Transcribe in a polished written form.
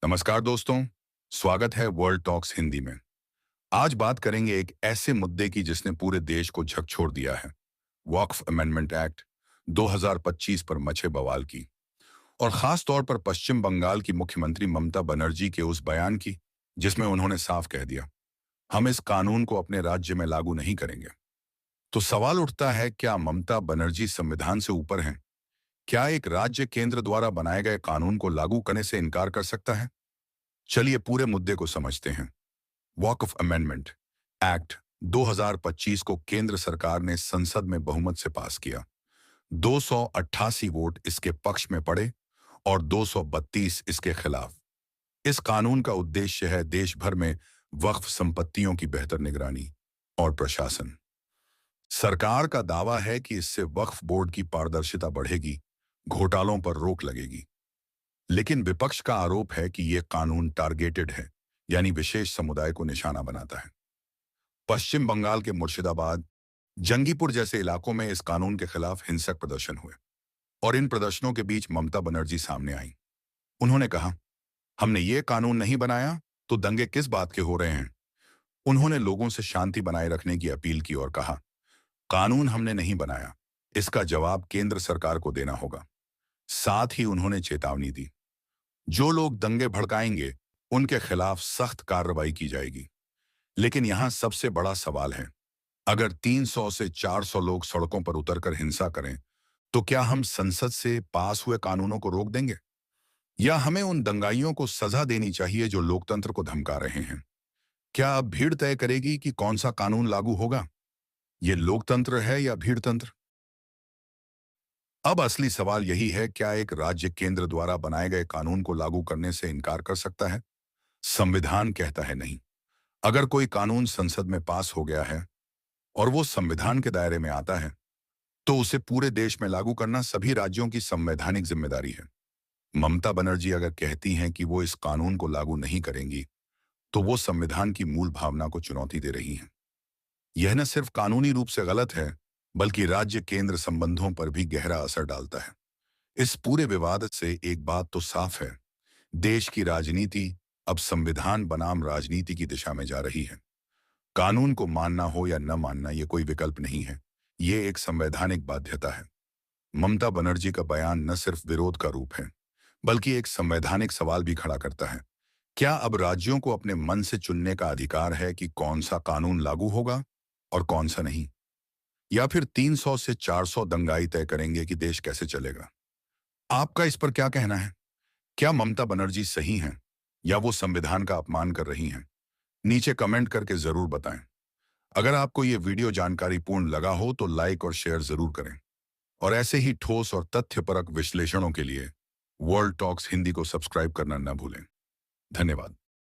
नमस्कार दोस्तों, स्वागत है वर्ल्ड टॉक्स हिंदी में। आज बात करेंगे एक ऐसे मुद्दे की जिसने पूरे देश को झकझोर दिया है। वक्फ अमेंडमेंट एक्ट 2025 पर मचे बवाल की और खास तौर पर पश्चिम बंगाल की मुख्यमंत्री ममता बनर्जी के उस बयान की जिसमें उन्होंने साफ कह दिया, हम इस कानून को अपने राज्य में लागू नहीं करेंगे। तो सवाल उठता है, क्या ममता बनर्जी संविधान से ऊपर हैं? क्या एक राज्य केंद्र द्वारा बनाए गए कानून को लागू करने से इनकार कर सकता है? चलिए पूरे मुद्दे को समझते हैं। वक्फ अमेंडमेंट एक्ट 2025 को केंद्र सरकार ने संसद में बहुमत से पास किया। 288 वोट इसके पक्ष में पड़े और 232 इसके खिलाफ। इस कानून का उद्देश्य है देश भर में वक्फ संपत्तियों की बेहतर निगरानी और प्रशासन। सरकार का दावा है कि इससे वक्फ बोर्ड की पारदर्शिता बढ़ेगी, घोटालों पर रोक लगेगी। लेकिन विपक्ष का आरोप है कि यह कानून टारगेटेड है, यानी विशेष समुदाय को निशाना बनाता है। पश्चिम बंगाल के मुर्शिदाबाद, जंगीपुर जैसे इलाकों में इस कानून के खिलाफ हिंसक प्रदर्शन हुए और इन प्रदर्शनों के बीच ममता बनर्जी सामने आई। उन्होंने कहा, हमने ये कानून नहीं बनाया तो दंगे किस बात के हो रहे हैं। उन्होंने लोगों से शांति बनाए रखने की अपील की और कहा, कानून हमने नहीं बनाया, इसका जवाब केंद्र सरकार को देना होगा। साथ ही उन्होंने चेतावनी दी, जो लोग दंगे भड़काएंगे उनके खिलाफ सख्त कार्रवाई की जाएगी। लेकिन यहां सबसे बड़ा सवाल है, अगर 300 से 400 लोग सड़कों पर उतरकर हिंसा करें तो क्या हम संसद से पास हुए कानूनों को रोक देंगे, या हमें उन दंगाइयों को सजा देनी चाहिए जो लोकतंत्र को धमका रहे हैं? क्या अब भीड़ तय करेगी कि कौन सा कानून लागू होगा? ये लोकतंत्र है या भीड़तंत्र? अब असली सवाल यही है, क्या एक राज्य केंद्र द्वारा बनाए गए कानून को लागू करने से इनकार कर सकता है? संविधान कहता है नहीं। अगर कोई कानून संसद में पास हो गया है और वो संविधान के दायरे में आता है, तो उसे पूरे देश में लागू करना सभी राज्यों की संवैधानिक जिम्मेदारी है। ममता बनर्जी अगर कहती हैं कि वो इस कानून को लागू नहीं करेंगी, तो वो संविधान की मूल भावना को चुनौती दे रही हैं। यह न सिर्फ कानूनी रूप से गलत है, बल्कि राज्य केंद्र संबंधों पर भी गहरा असर डालता है। इस पूरे विवाद से एक बात तो साफ है, देश की राजनीति अब संविधान बनाम राजनीति की दिशा में जा रही है। कानून को मानना हो या न मानना, ये कोई विकल्प नहीं है, ये एक संवैधानिक बाध्यता है। ममता बनर्जी का बयान न सिर्फ विरोध का रूप है, बल्कि एक संवैधानिक सवाल भी खड़ा करता है। क्या अब राज्यों को अपने मन से चुनने का अधिकार है कि कौन सा कानून लागू होगा और कौन सा नहीं? या फिर 300 से 400 दंगाई तय करेंगे कि देश कैसे चलेगा? आपका इस पर क्या कहना है? क्या ममता बनर्जी सही हैं या वो संविधान का अपमान कर रही हैं? नीचे कमेंट करके जरूर बताएं। अगर आपको ये वीडियो जानकारीपूर्ण लगा हो तो लाइक और शेयर जरूर करें, और ऐसे ही ठोस और तथ्यपरक विश्लेषणों के लिए वर्ल्ड टॉक्स हिंदी को सब्सक्राइब करना न भूलें। धन्यवाद।